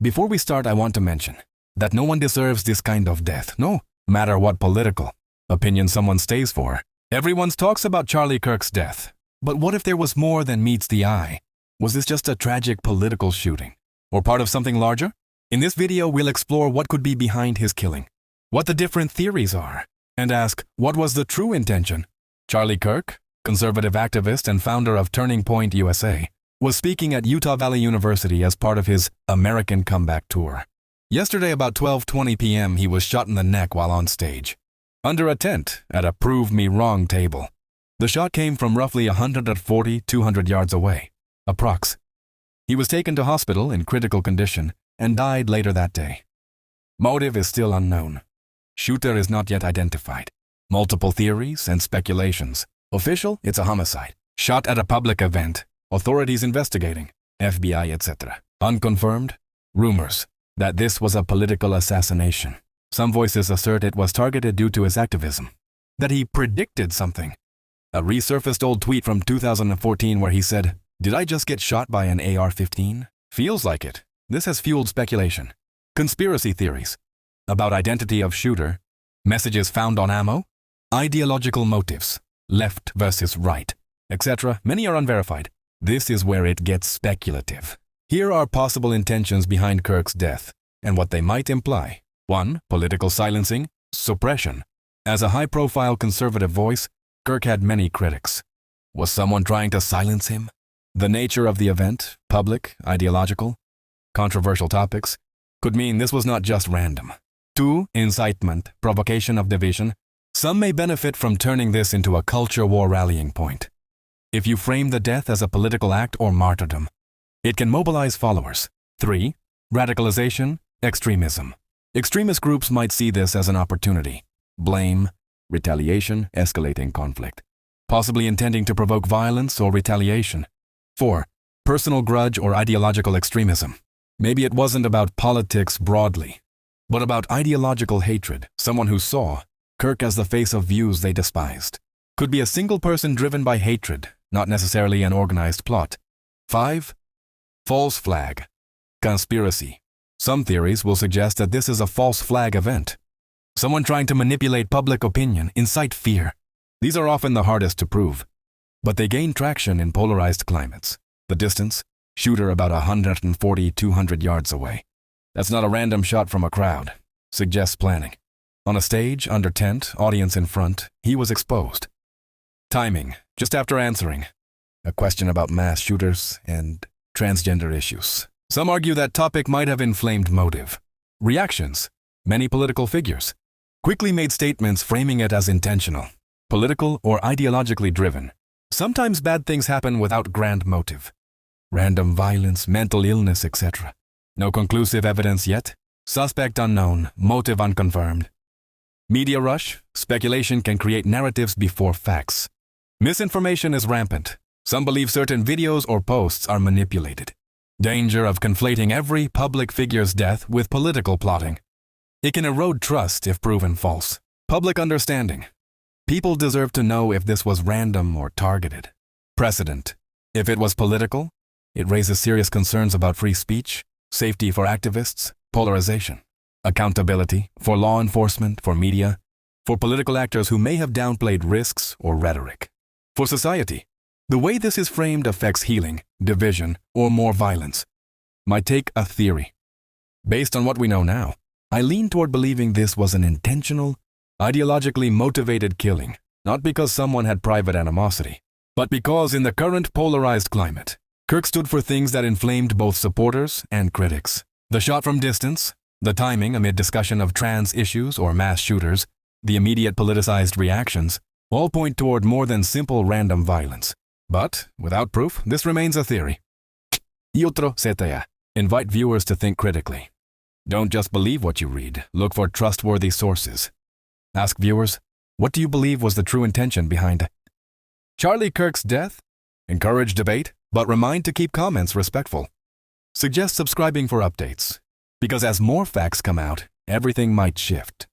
Before we start, I want to mention that no one deserves this kind of death, no matter what political opinion someone stays for. Everyone talks about Charlie Kirk's death. But what if there was more than meets the eye? Was this just a tragic political shooting? Or part of something larger? In this video, we'll explore what could be behind his killing, what the different theories are, and ask what was the true intention. Charlie Kirk, conservative activist and founder of Turning Point USA, was speaking at Utah Valley University as part of his American Comeback Tour. Yesterday about 12:20 p.m. he was shot in the neck while on stage, under a tent at a Prove Me Wrong table. The shot came from roughly 140-200 yards away, approx. He was taken to hospital in critical condition and died later that day. Motive is still unknown. Shooter is not yet identified. Multiple theories and speculations. Official, it's a homicide. Shot at a public event. Authorities investigating. FBI, etc. Unconfirmed, rumors that this was a political assassination. Some voices assert it was targeted due to his activism, that he predicted something. A resurfaced old tweet from 2014 where he said, "Did I just get shot by an AR-15? Feels like it." This has fueled speculation. Conspiracy theories about identity of shooter, messages found on ammo, ideological motives, left versus right, etc. Many are unverified. This is where it gets speculative. Here are possible intentions behind Kirk's death and what they might imply. 1. Political silencing, suppression. As a high-profile conservative voice, Kirk had many critics. Was someone trying to silence him? The nature of the event, public, ideological, controversial topics, could mean this was not just random. 2. Incitement, provocation of division. Some may benefit from turning this into a culture war rallying point. If you frame the death as a political act or martyrdom, it can mobilize followers. 3. Radicalization, extremism. Extremist groups might see this as an opportunity. Blame, retaliation, escalating conflict, possibly intending to provoke violence or retaliation. 4. Personal grudge or ideological extremism. Maybe it wasn't about politics broadly, but about ideological hatred, someone who saw Kirk as the face of views they despised. Could be a single person driven by hatred, not necessarily an organized plot. 5. False flag, conspiracy. Some theories will suggest that this is a false flag event. Someone trying to manipulate public opinion, incite fear. These are often the hardest to prove, but they gain traction in polarized climates. The distance, shooter about 140-200 yards away. That's not a random shot from a crowd. Suggests planning. On a stage, under tent, audience in front, he was exposed. Timing, just after answering a question about mass shooters and transgender issues. Some argue that topic might have inflamed motive. Reactions, many political figures quickly made statements framing it as intentional, political or ideologically driven. Sometimes bad things happen without grand motive. Random violence, mental illness, etc. No conclusive evidence yet. Suspect unknown, motive unconfirmed. Media rush, speculation can create narratives before facts. Misinformation is rampant. Some believe certain videos or posts are manipulated. Danger of conflating every public figure's death with political plotting. It can erode trust if proven false. Public understanding. People deserve to know if this was random or targeted. Precedent. If it was political, it raises serious concerns about free speech, safety for activists, polarization. Accountability for law enforcement, for media, for political actors who may have downplayed risks or rhetoric. For society, the way this is framed affects healing, division, or more violence. My take, a theory. Based on what we know now, I lean toward believing this was an intentional, ideologically motivated killing, not because someone had private animosity, but because in the current polarized climate, Kirk stood for things that inflamed both supporters and critics. The shot from distance, the timing amid discussion of trans issues or mass shooters, the immediate politicized reactions, all point toward more than simple random violence. But, without proof, this remains a theory. Iotro setea. Invite viewers to think critically. Don't just believe what you read, look for trustworthy sources. Ask viewers, what do you believe was the true intention behind Charlie Kirk's death? Encourage debate, but remind to keep comments respectful. Suggest subscribing for updates, because as more facts come out, everything might shift.